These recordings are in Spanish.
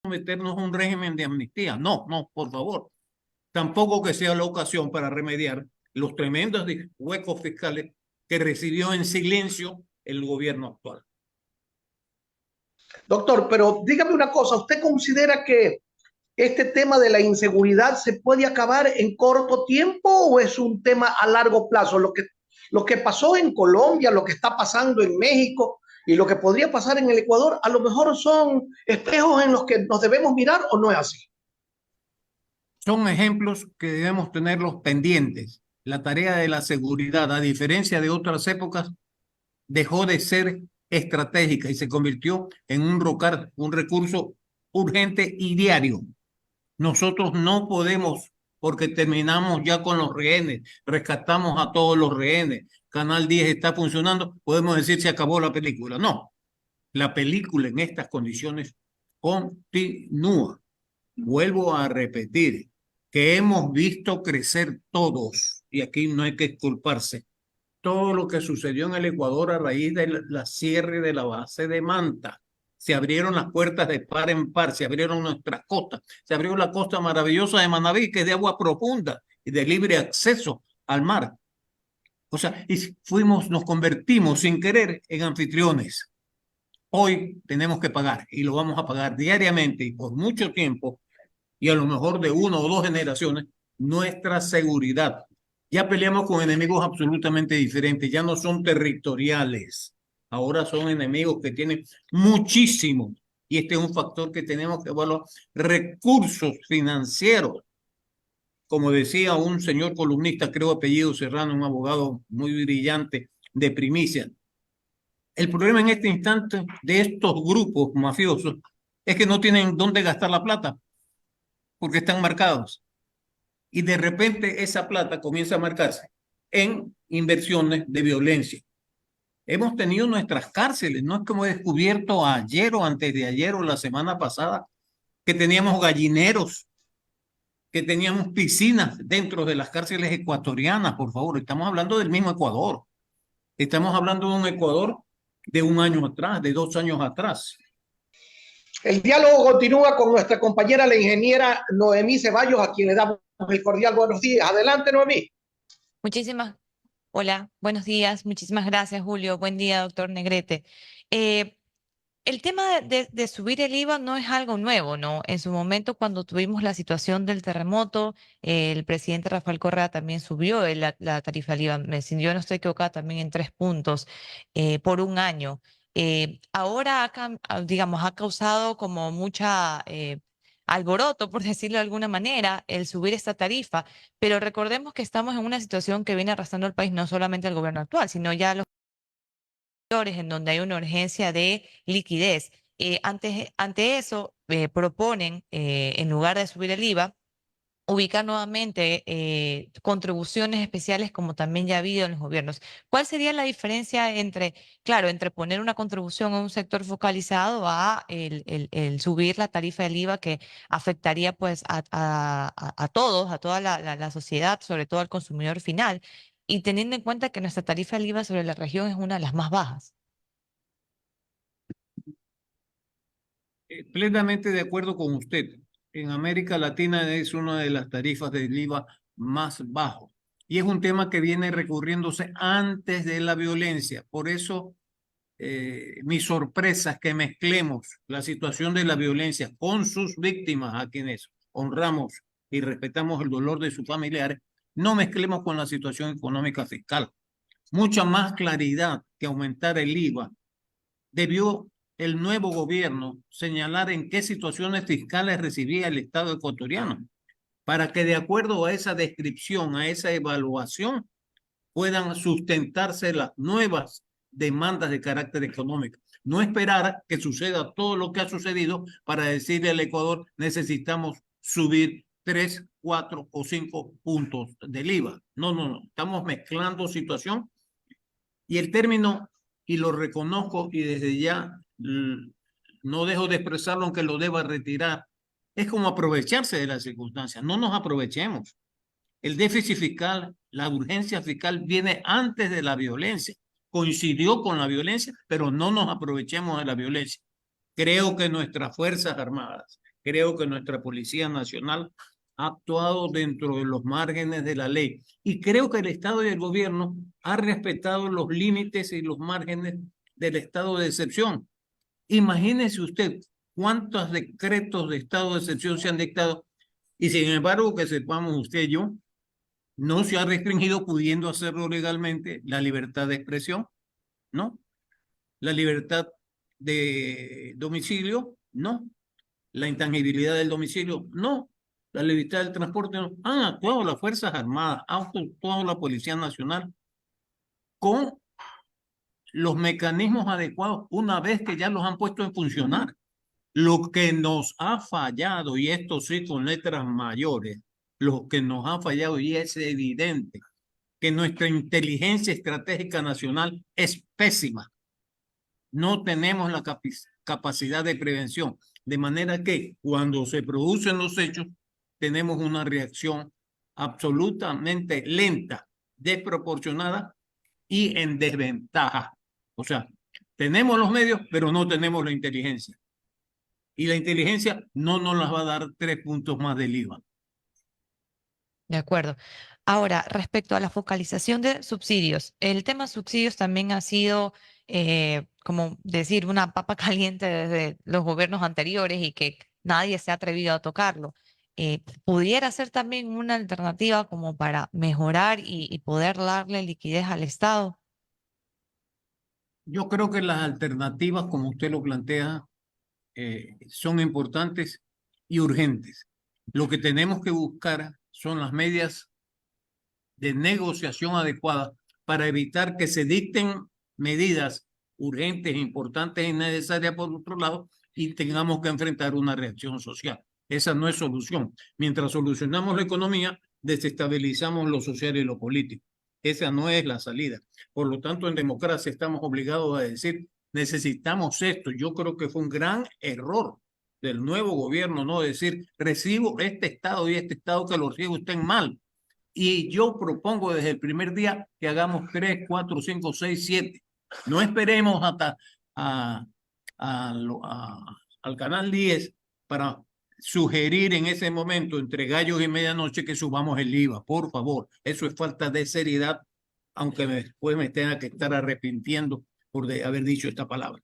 someternos a un régimen de amnistía. No, no, por favor. Tampoco que sea la ocasión para remediar los tremendos huecos fiscales que recibió en silencio el gobierno actual. Doctor, pero dígame una cosa, ¿usted considera que este tema de la inseguridad se puede acabar en corto tiempo o es un tema a largo plazo? Lo que pasó en Colombia, lo que está pasando en México y lo que podría pasar en el Ecuador, a lo mejor son espejos en los que nos debemos mirar, ¿o no es así? Son ejemplos que debemos tenerlos pendientes. La tarea de la seguridad, a diferencia de otras épocas, dejó de ser estratégica y se convirtió en un recurso urgente y diario. Nosotros no podemos, porque terminamos ya con los rehenes, rescatamos a todos los rehenes, Canal 10 está funcionando, podemos decir se acabó la película. No, la película en estas condiciones continúa. Vuelvo a repetir que hemos visto crecer todos, y aquí no hay que exculparse, todo lo que sucedió en el Ecuador a raíz de la cierre de la base de Manta. Se abrieron las puertas de par en par, se abrieron nuestras costas, se abrió la costa maravillosa de Manabí, que es de agua profunda y de libre acceso al mar. O sea, nos convertimos sin querer en anfitriones. Hoy tenemos que pagar y lo vamos a pagar diariamente y por mucho tiempo y a lo mejor de 1 o 2 generaciones nuestra seguridad. Ya peleamos con enemigos absolutamente diferentes, ya no son territoriales, ahora son enemigos que tienen muchísimo, y este es un factor que tenemos que evaluar, recursos financieros. Como decía un señor columnista, creo apellido Serrano, un abogado muy brillante de Primicia, el problema en este instante de estos grupos mafiosos es que no tienen dónde gastar la plata, porque están marcados. Y de repente esa plata comienza a marcarse en inversiones de violencia. Hemos tenido nuestras cárceles, no es como he descubierto ayer o antes de ayer o la semana pasada, que teníamos gallineros, que teníamos piscinas dentro de las cárceles ecuatorianas, por favor. Estamos hablando del mismo Ecuador. Estamos hablando de un Ecuador de 1 año atrás, de 2 años atrás. El diálogo continúa con nuestra compañera, la ingeniera Noemí Ceballos, a quien le damos el cordial buenos días. Adelante, Noemí. Hola, buenos días. Muchísimas gracias, Julio. Buen día, doctor Negrete. Eh, el tema de subir el IVA no es algo nuevo, ¿no? En su momento, cuando tuvimos la situación del terremoto, el presidente Rafael Correa también subió la tarifa del IVA. Si yo no estoy equivocada, también en 3 puntos por 1 año. Ahora, digamos, ha causado como mucha alboroto, por decirlo de alguna manera, el subir esta tarifa, pero recordemos que estamos en una situación que viene arrastrando el país, no solamente el gobierno actual, sino ya los en donde hay una urgencia de liquidez. Ante eso, proponen, en lugar de subir el IVA, ubicar nuevamente contribuciones especiales como también ya ha habido en los gobiernos. ¿Cuál sería la diferencia entre, claro, entre poner una contribución a un sector focalizado a el subir la tarifa del IVA que afectaría pues a todos, a toda la sociedad, sobre todo al consumidor final, y teniendo en cuenta que nuestra tarifa del IVA sobre la región es una de las más bajas? Plenamente de acuerdo con usted. En América Latina es una de las tarifas del IVA más bajo. Y es un tema que viene recurriéndose antes de la violencia. Por eso, mi sorpresa es que mezclemos la situación de la violencia con sus víctimas, a quienes honramos y respetamos el dolor de sus familiares, no mezclemos con la situación económica fiscal. Mucha más claridad que aumentar el IVA debió el nuevo gobierno señalar en qué situaciones fiscales recibía el Estado ecuatoriano, para que de acuerdo a esa descripción, a esa evaluación, puedan sustentarse las nuevas demandas de carácter económico. No esperar que suceda todo lo que ha sucedido para decirle al Ecuador necesitamos subir 3, 4 o 5 puntos del IVA. No, no, no. Estamos mezclando situación y el término, y lo reconozco y desde ya no dejo de expresarlo aunque lo deba retirar, es como aprovecharse de las circunstancias. No nos aprovechemos. El déficit fiscal, la urgencia fiscal viene antes de la violencia. Coincidió con la violencia, pero no nos aprovechemos de la violencia. Creo que nuestras Fuerzas Armadas, Creo que nuestra Policía Nacional ha actuado dentro de los márgenes de la ley y creo que el Estado y el gobierno han respetado los límites y los márgenes del estado de excepción. Imagínese usted cuántos decretos de estado de excepción se han dictado y sin embargo, que sepamos usted y yo, no se ha restringido, pudiendo hacerlo legalmente, la libertad de expresión, ¿no? La libertad de domicilio, no. La intangibilidad del domicilio, no. La libertad del transporte, no. Han actuado las Fuerzas Armadas, ha actuado la Policía Nacional con los mecanismos adecuados una vez que ya los han puesto en funcionar. Lo que nos ha fallado, y esto sí con letras mayores, lo que nos ha fallado y es evidente, que nuestra inteligencia estratégica nacional es pésima. No tenemos la capacidad de prevención, de manera que cuando se producen los hechos, tenemos una reacción absolutamente lenta, desproporcionada y en desventaja. O sea, tenemos los medios, pero no tenemos la inteligencia. Y la inteligencia no nos las va a dar 3 puntos más del IVA. De acuerdo. Ahora, respecto a la focalización de subsidios, el tema subsidios también ha sido, como decir, una papa caliente desde los gobiernos anteriores y que nadie se ha atrevido a tocarlo. ¿Pudiera ser también una alternativa como para mejorar y poder darle liquidez al Estado? Yo creo que las alternativas, como usted lo plantea, son importantes y urgentes. Lo que tenemos que buscar son las medidas de negociación adecuadas para evitar que se dicten medidas urgentes, importantes y necesarias por otro lado y tengamos que enfrentar una reacción social. Esa no es solución. Mientras solucionamos la economía, desestabilizamos lo social y lo político. Esa no es la salida. Por lo tanto, en democracia estamos obligados a decir, necesitamos esto. Yo creo que fue un gran error del nuevo gobierno no decir, recibo este Estado y este Estado que lo recibe usted mal. Y yo propongo desde el primer día que hagamos 3, 4, 5, 6, 7. No esperemos hasta al canal 10 para sugerir en ese momento, entre gallos y medianoche, que subamos el IVA. Por favor, eso es falta de seriedad, aunque después me tenga que estar arrepintiendo por haber dicho esta palabra.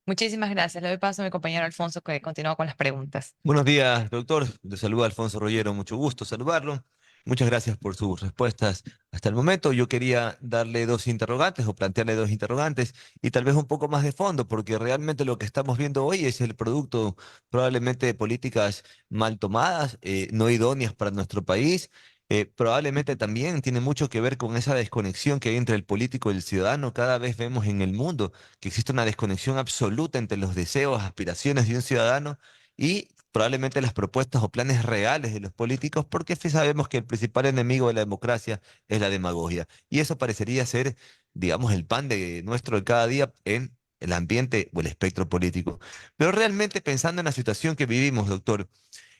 Muchísimas gracias. Le doy paso a mi compañero Alfonso que continúa con las preguntas. Buenos días, doctor. Le saluda Alfonso Rollero. Mucho gusto saludarlo. Muchas gracias por sus respuestas hasta el momento. Yo quería darle dos interrogantes o plantearle dos interrogantes y tal vez un poco más de fondo, porque realmente lo que estamos viendo hoy es el producto probablemente de políticas mal tomadas, no idóneas para nuestro país. Probablemente también tiene mucho que ver con esa desconexión que hay entre el político y el ciudadano. Cada vez vemos en el mundo que existe una desconexión absoluta entre los deseos, aspiraciones de un ciudadano y probablemente las propuestas o planes reales de los políticos, porque sabemos que el principal enemigo de la democracia es la demagogia. Y eso parecería ser, digamos, el pan de nuestro de cada día en el ambiente o el espectro político. Pero realmente pensando en la situación que vivimos, doctor,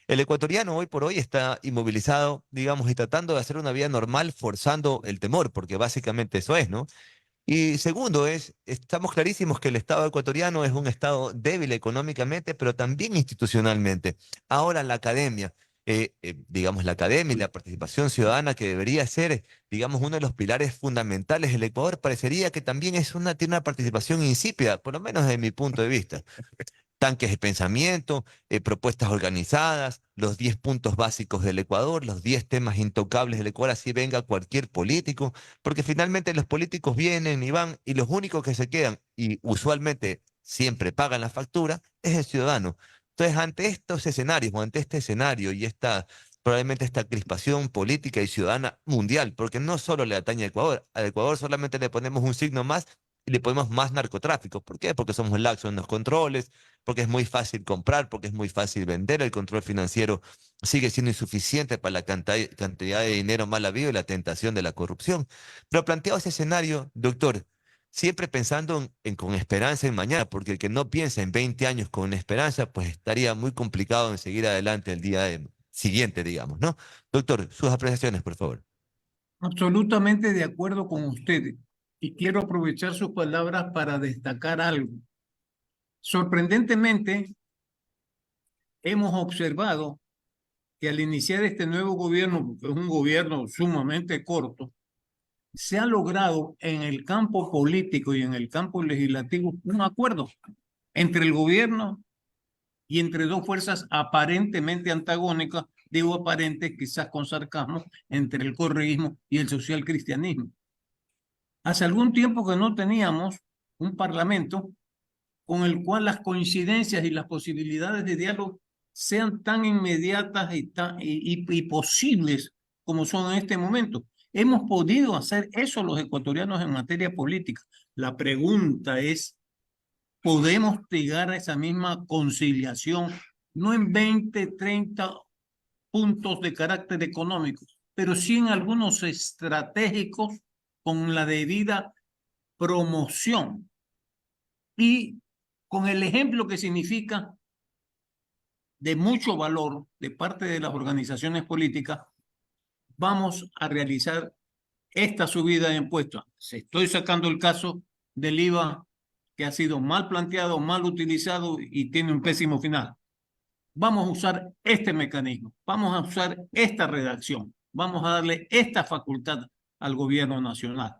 el ecuatoriano hoy por hoy está inmovilizado, digamos, y tratando de hacer una vida normal, forzando el temor, porque básicamente eso es, ¿no? Y segundo estamos clarísimos que el Estado ecuatoriano es un Estado débil económicamente, pero también institucionalmente. Ahora la academia, digamos, la academia y la participación ciudadana que debería ser, digamos, uno de los pilares fundamentales del Ecuador, parecería que también tiene una participación insípida, por lo menos desde mi punto de vista. Tanques de pensamiento, propuestas organizadas, los 10 puntos básicos del Ecuador, los 10 temas intocables del Ecuador, así venga cualquier político, porque finalmente los políticos vienen y van y los únicos que se quedan y usualmente siempre pagan la factura es el ciudadano. Entonces, ante estos escenarios o ante este escenario y probablemente esta crispación política y ciudadana mundial, porque no solo le atañe al Ecuador solamente le ponemos un signo más y le ponemos más narcotráfico. ¿Por qué? Porque somos laxos en los controles, porque es muy fácil comprar, porque es muy fácil vender, el control financiero sigue siendo insuficiente para la cantidad de dinero mal habido y la tentación de la corrupción. Pero planteado ese escenario, doctor, siempre pensando con esperanza en mañana, porque el que no piensa en 20 años con esperanza, pues estaría muy complicado en seguir adelante el siguiente, digamos, ¿no? Doctor, sus apreciaciones, por favor. Absolutamente de acuerdo con ustedes. Y quiero aprovechar sus palabras para destacar algo. Sorprendentemente, hemos observado que al iniciar este nuevo gobierno, que es un gobierno sumamente corto, se ha logrado en el campo político y en el campo legislativo un acuerdo entre el gobierno y entre dos fuerzas aparentemente antagónicas, digo aparentes quizás con sarcasmo, entre el correísmo y el socialcristianismo. Hace algún tiempo que no teníamos un parlamento con el cual las coincidencias y las posibilidades de diálogo sean tan inmediatas y posibles como son en este momento. Hemos podido hacer eso los ecuatorianos en materia política. La pregunta es, ¿podemos llegar a esa misma conciliación? No en 20, 30 puntos de carácter económico, pero sí en algunos estratégicos con la debida promoción y con el ejemplo que significa de mucho valor de parte de las organizaciones políticas, vamos a realizar esta subida de impuestos. Se estoy sacando el caso del IVA que ha sido mal planteado, mal utilizado y tiene un pésimo final. Vamos a usar este mecanismo, vamos a usar esta redacción, vamos a darle esta facultad al gobierno nacional.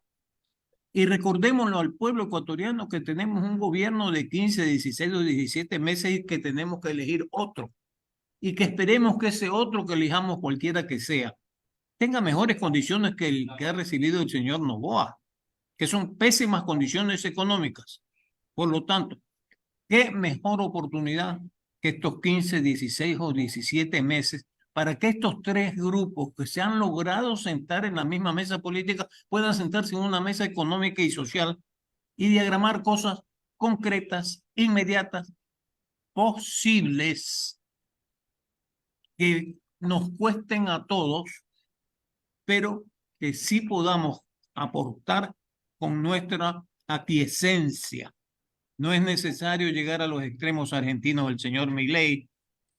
Y recordémoslo al pueblo ecuatoriano que tenemos un gobierno de 15, 16 o 17 meses y que tenemos que elegir otro. Y que esperemos que ese otro que elijamos, cualquiera que sea, tenga mejores condiciones que el que ha recibido el señor Noboa, que son pésimas condiciones económicas. Por lo tanto, qué mejor oportunidad que estos 15, 16 o 17 meses para que estos tres grupos que se han logrado sentar en la misma mesa política puedan sentarse en una mesa económica y social y diagramar cosas concretas, inmediatas, posibles, que nos cuesten a todos, pero que sí podamos aportar con nuestra aquiescencia. No es necesario llegar a los extremos argentinos del señor Milei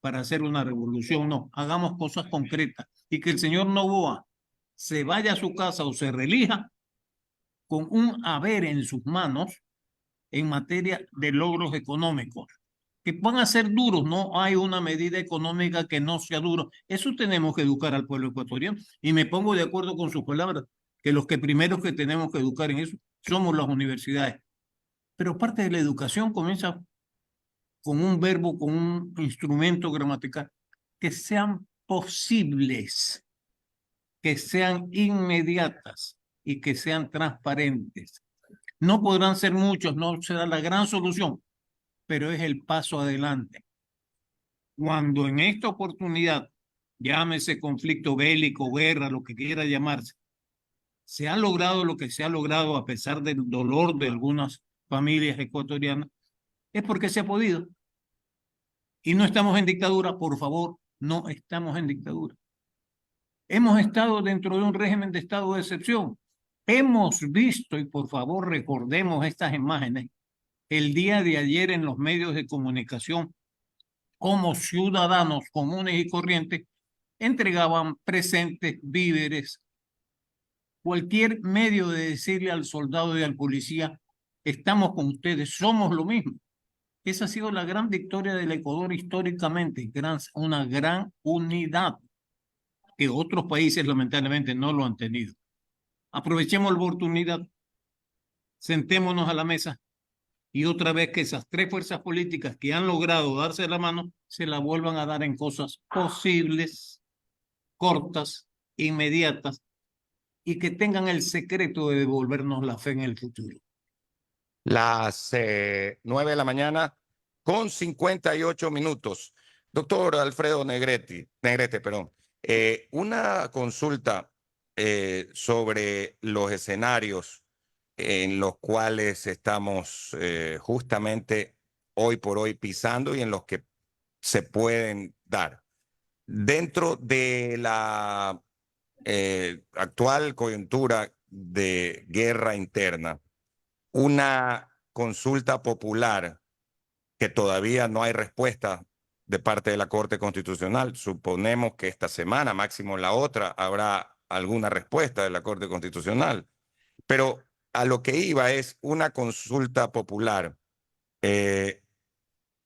para hacer una revolución, no, hagamos cosas concretas y que el señor Noboa se vaya a su casa o se reelija con un haber en sus manos en materia de logros económicos, que van a ser duros, no hay una medida económica que no sea duro. Eso tenemos que educar al pueblo ecuatoriano y me pongo de acuerdo con sus palabras, que los que primeros que tenemos que educar en eso somos las universidades. Pero parte de la educación comienza con un verbo, con un instrumento gramatical, que sean posibles, que sean inmediatas y que sean transparentes. No podrán ser muchos, no será la gran solución, pero es el paso adelante. Cuando en esta oportunidad, llámese conflicto bélico, guerra, lo que quiera llamarse, se ha logrado lo que se ha logrado a pesar del dolor de algunas familias ecuatorianas, es porque se ha podido. Y no estamos en dictadura, por favor, no estamos en dictadura. Hemos estado dentro de un régimen de estado de excepción. Hemos visto, y por favor recordemos estas imágenes, el día de ayer en los medios de comunicación, como ciudadanos comunes y corrientes entregaban presentes, víveres, cualquier medio de decirle al soldado y al policía, estamos con ustedes, somos lo mismo. Esa ha sido la gran victoria del Ecuador históricamente, una gran unidad que otros países lamentablemente no lo han tenido. Aprovechemos la oportunidad, sentémonos a la mesa y otra vez que esas tres fuerzas políticas que han logrado darse la mano se la vuelvan a dar en cosas posibles, cortas, inmediatas y que tengan el secreto de devolvernos la fe en el futuro. Las 9 de la mañana con 58 minutos. Doctor Alfredo Negrete, perdón. Una consulta sobre los escenarios en los cuales estamos justamente hoy por hoy pisando y en los que se pueden dar. Dentro de la actual coyuntura de guerra interna, una consulta popular que todavía no hay respuesta de parte de la Corte Constitucional. Suponemos que esta semana, máximo la otra, habrá alguna respuesta de la Corte Constitucional. Pero a lo que iba es una consulta popular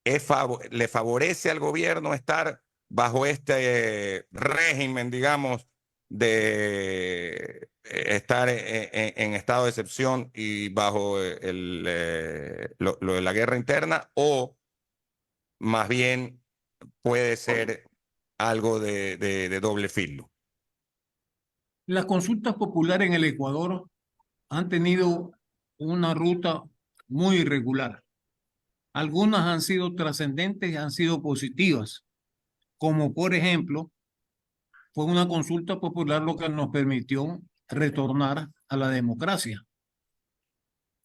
¿le favorece al gobierno estar bajo este régimen, digamos, de estar en estado de excepción y bajo lo de la guerra interna, o más bien puede ser algo de doble filo? Las consultas populares en el Ecuador han tenido una ruta muy irregular. Algunas han sido trascendentes y han sido positivas, como por ejemplo, fue una consulta popular lo que nos permitió retornar a la democracia.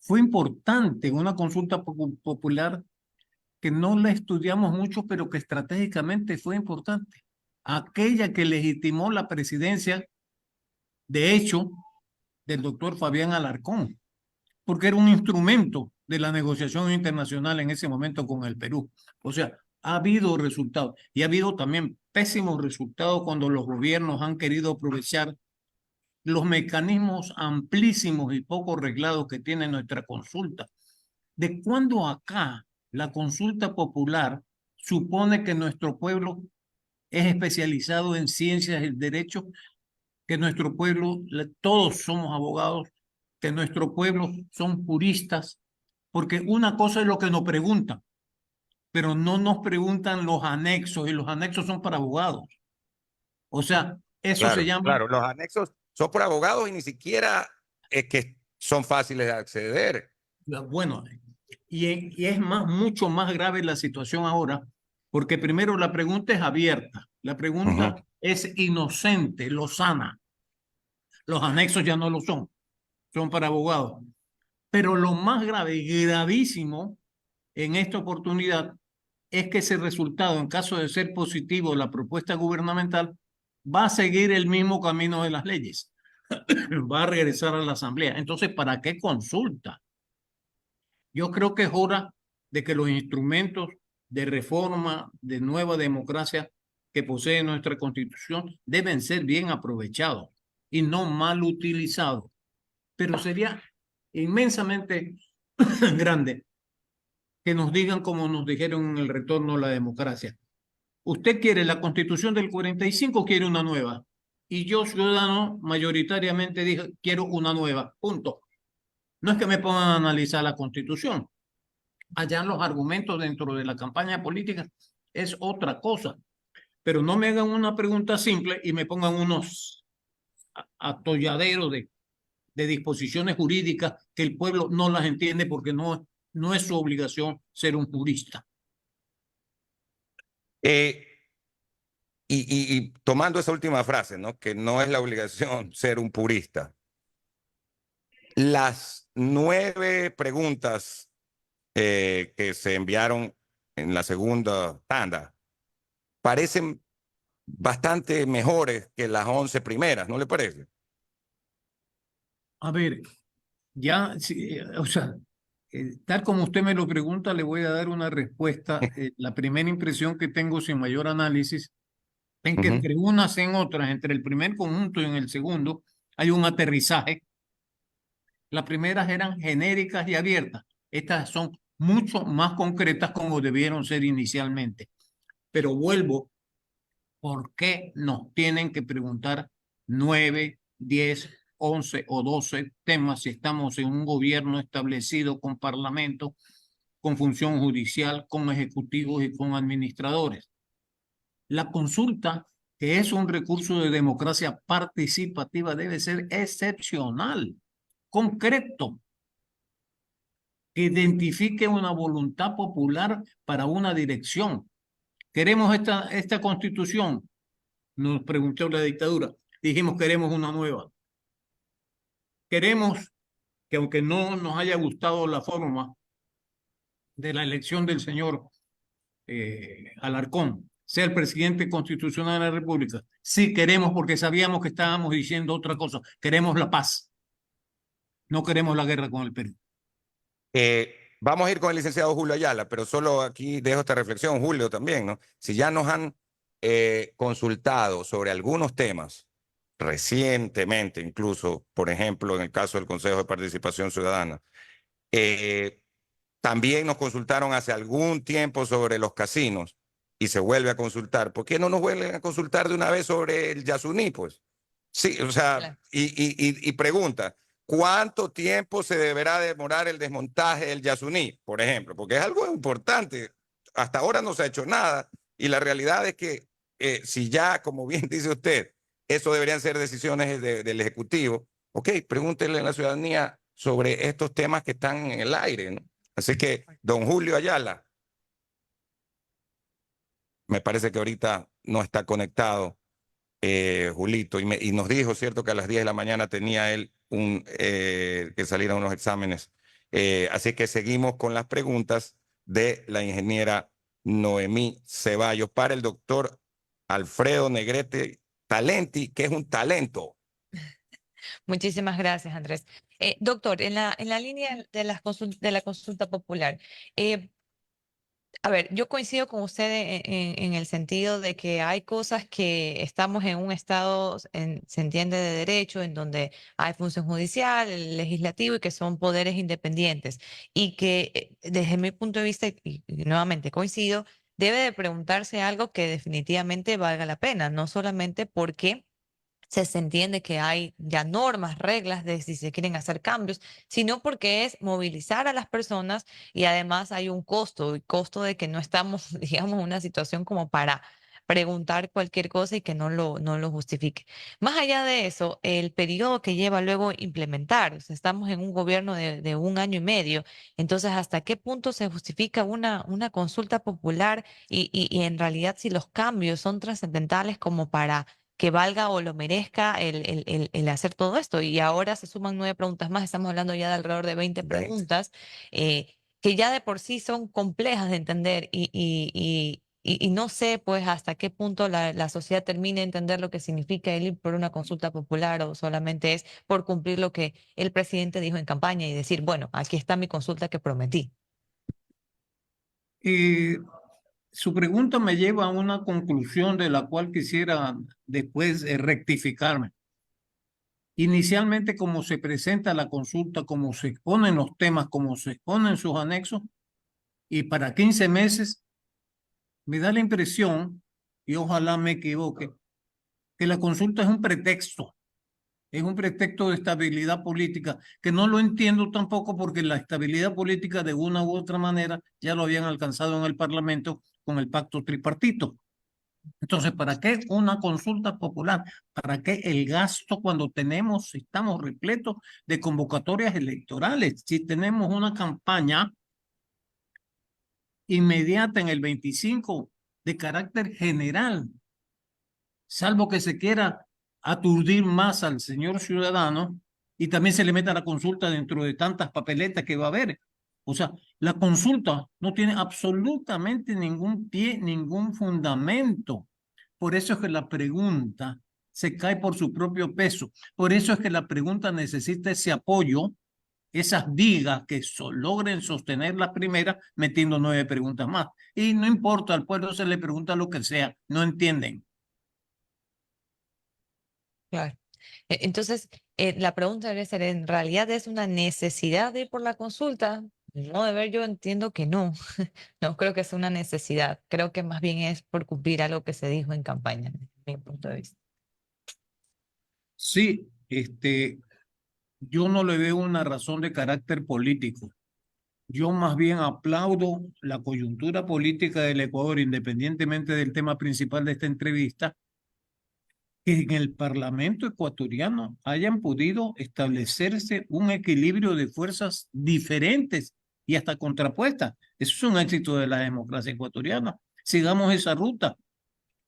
Fue importante una consulta popular que no la estudiamos mucho, pero que estratégicamente fue importante. Aquella que legitimó la presidencia, de hecho, del doctor Fabián Alarcón, porque era un instrumento de la negociación internacional en ese momento con el Perú. O sea, ha habido resultados y ha habido también pésimos resultados cuando los gobiernos han querido aprovechar los mecanismos amplísimos y poco arreglados que tiene nuestra consulta. ¿De cuándo acá la consulta popular supone que nuestro pueblo es especializado en ciencias y derecho, que nuestro pueblo, todos somos abogados, que nuestro pueblo son juristas? Porque una cosa es lo que nos preguntan, pero no nos preguntan los anexos, y los anexos son para abogados. O sea, eso se Claro, llama, claro, los anexos son por abogados y ni siquiera es que son fáciles de acceder. bueno, y es más, mucho más grave la situación ahora, porque primero la pregunta es abierta, la Ujú. pregunta es inocente, lozana. Los anexos ya no lo son, son para abogados. Pero lo más grave y gravísimo en esta oportunidad es que ese resultado, en caso de ser positivo la propuesta gubernamental, va a seguir el mismo camino de las leyes. Va a regresar a la Asamblea. Entonces, ¿para qué consulta? Yo creo que es hora de que los instrumentos de reforma, de nueva democracia que posee nuestra Constitución deben ser bien aprovechados y no mal utilizados. Pero sería inmensamente grande que nos digan como nos dijeron en el retorno a la democracia. ¿Usted quiere la Constitución del 45 o quiere una nueva? Y yo, ciudadano, mayoritariamente dije, quiero una nueva, punto. No es que me pongan a analizar la Constitución. Allá los argumentos dentro de la campaña política es otra cosa. Pero no me hagan una pregunta simple y me pongan unos atolladeros de disposiciones jurídicas que el pueblo no las entiende porque no es su obligación ser un jurista. Eh, y tomando esa última frase, ¿no? Que no es la obligación ser un purista. Las 9 preguntas que se enviaron en la segunda tanda parecen bastante mejores que las 11 primeras, ¿no le parece? A ver, ya, sí, o sea, tal como usted me lo pregunta, le voy a dar una respuesta. La primera impresión que tengo sin mayor análisis en que Ujú. entre unas en otras, entre el primer conjunto y en el segundo, hay un aterrizaje. Las primeras eran genéricas y abiertas. Estas son mucho más concretas como debieron ser inicialmente. Pero vuelvo, ¿por qué nos tienen que preguntar 9, 10, 11 o 12 temas si estamos en un gobierno establecido con parlamento, con función judicial, con ejecutivos y con administradores? La consulta, que es un recurso de democracia participativa, debe ser excepcional, concreto, que identifique una voluntad popular para una dirección. ¿Queremos esta constitución? Nos preguntó la dictadura. Dijimos, queremos una nueva. Queremos que, aunque no nos haya gustado la forma de la elección del señor Alarcón, sea el presidente constitucional de la República, sí queremos, porque sabíamos que estábamos diciendo otra cosa. Queremos la paz. No queremos la guerra con el Perú. Vamos a ir con el licenciado Julio Ayala, pero solo aquí dejo esta reflexión, Julio, también, ¿no? Si ya nos han consultado sobre algunos temas recientemente, incluso, por ejemplo, en el caso del Consejo de Participación Ciudadana, También nos consultaron hace algún tiempo sobre los casinos y se vuelve a consultar. ¿Por qué no nos vuelven a consultar de una vez sobre el Yasuní, pues? Sí, o sea, Claro. y pregunta, ¿cuánto tiempo se deberá demorar el desmontaje del Yasuní, por ejemplo? Porque es algo importante. Hasta ahora no se ha hecho nada y la realidad es que si ya, como bien dice usted, eso deberían ser decisiones del Ejecutivo, ok, pregúntenle a la ciudadanía sobre estos temas que están en el aire, ¿no? Así que, don Julio Ayala, me parece que ahorita no está conectado. Julito, y nos dijo, cierto, que a las 10 de la mañana tenía él que salir a unos exámenes. Así que seguimos con las preguntas de la ingeniera Noemí Ceballos para el doctor Alfredo Negrete Talenti, que es un talento. Muchísimas gracias, Andrés. Doctor, en la línea de, de la consulta popular, a ver, yo coincido con usted en el sentido de que hay cosas que estamos en un estado, se entiende, de derecho, en donde hay función judicial, el legislativo y que son poderes independientes. Y que desde mi punto de vista, y nuevamente coincido, debe de preguntarse algo que definitivamente valga la pena, no solamente porque se entiende que hay ya normas, reglas de si se quieren hacer cambios, sino porque es movilizar a las personas y además hay un costo, el costo de que no estamos, digamos, en una situación como para preguntar cualquier cosa y que no lo justifique. Más allá de eso, el periodo que lleva luego implementar, o sea, estamos en un gobierno de un año y medio, entonces, ¿hasta qué punto se justifica una consulta popular y en realidad si los cambios son trascendentales como para que valga o lo merezca el hacer todo esto? Y ahora se suman 9 preguntas más, estamos hablando ya de alrededor de 20 preguntas, que ya de por sí son complejas de entender y no sé pues hasta qué punto la sociedad termine de entender lo que significa el ir por una consulta popular o solamente es por cumplir lo que el presidente dijo en campaña y decir, bueno, aquí está mi consulta que prometí. Su pregunta me lleva a una conclusión de la cual quisiera después rectificarme. Inicialmente, como se presenta la consulta, como se exponen los temas, como se exponen sus anexos, y para 15 meses, me da la impresión, y ojalá me equivoque, que la consulta es un pretexto de estabilidad política, que no lo entiendo tampoco porque la estabilidad política de una u otra manera ya lo habían alcanzado en el Parlamento con el pacto tripartito. Entonces, ¿para qué una consulta popular? ¿Para qué el gasto cuando estamos repletos de convocatorias electorales? Si tenemos una campaña inmediata en el 25 de carácter general, salvo que se quiera aturdir más al señor ciudadano y también se le meta la consulta dentro de tantas papeletas que va a haber. O sea, la consulta no tiene absolutamente ningún pie, ningún fundamento. Por eso es que la pregunta se cae por su propio peso. Por eso es que la pregunta necesita ese apoyo, esas vigas que logren sostener la primera metiendo 9 preguntas más. Y no importa, al pueblo se le pregunta lo que sea, no entienden. Claro. Entonces, la pregunta debe ser, ¿en realidad es una necesidad de ir por la consulta? No, de ver, yo entiendo que no. No creo que sea una necesidad. Creo que más bien es por cumplir algo que se dijo en campaña, desde mi punto de vista. Sí, yo no le veo una razón de carácter político. Yo más bien aplaudo la coyuntura política del Ecuador, independientemente del tema principal de esta entrevista, que en el Parlamento ecuatoriano hayan podido establecerse un equilibrio de fuerzas diferentes y hasta contrapuestas. Eso es un éxito de la democracia ecuatoriana. Sigamos esa ruta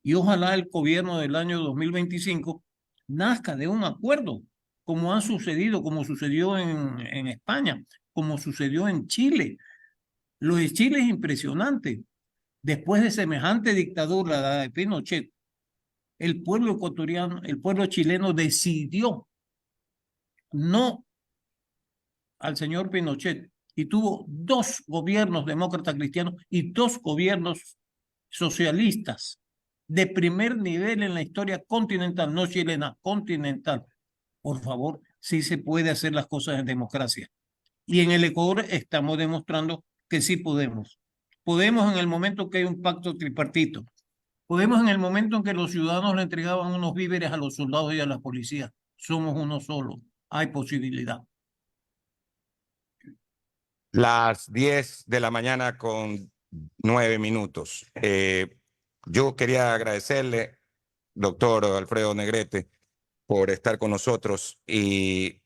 y ojalá el gobierno del año 2025 nazca de un acuerdo, como ha sucedido, como sucedió en España, como sucedió en Chile. Lo de Chile es impresionante. Después de semejante dictadura, la de Pinochet, el pueblo ecuatoriano, el pueblo chileno decidió no al señor Pinochet y tuvo 2 gobiernos demócratas cristianos y 2 gobiernos socialistas de primer nivel en la historia continental, no chilena, continental. Por favor, sí se puede hacer las cosas en democracia. Y en el Ecuador estamos demostrando que sí podemos. Podemos en el momento que hay un pacto tripartito. Podemos en el momento en que los ciudadanos le entregaban unos víveres a los soldados y a la policía. Somos uno solo. Hay posibilidad. Las 10 de la mañana con 9 minutos. Yo quería agradecerle, doctor Alfredo Negrete, por estar con nosotros y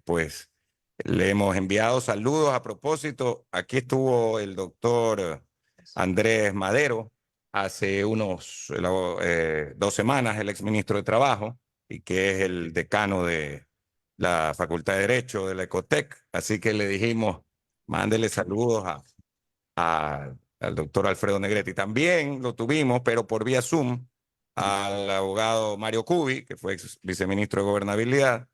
pues le hemos enviado saludos a propósito. Aquí estuvo el doctor Andrés Madero hace unos 2 semanas, el exministro de Trabajo y que es el decano de la Facultad de Derecho de la Ecotec. Así que le dijimos, mándele saludos al doctor Alfredo Negrete. También lo tuvimos, pero por vía Zoom, al abogado Mario Cubi, que fue ex viceministro de Gobernabilidad.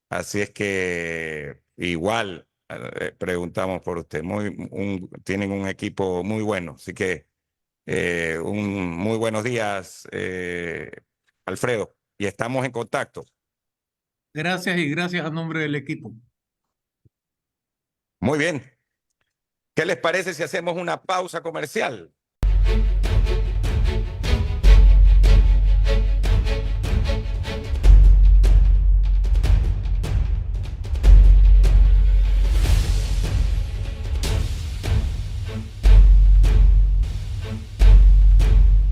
Así es que igual preguntamos por usted. Tienen un equipo muy bueno. Así que muy buenos días, Alfredo. Y estamos en contacto. Gracias y gracias a nombre del equipo. Muy bien. ¿Qué les parece si hacemos una pausa comercial?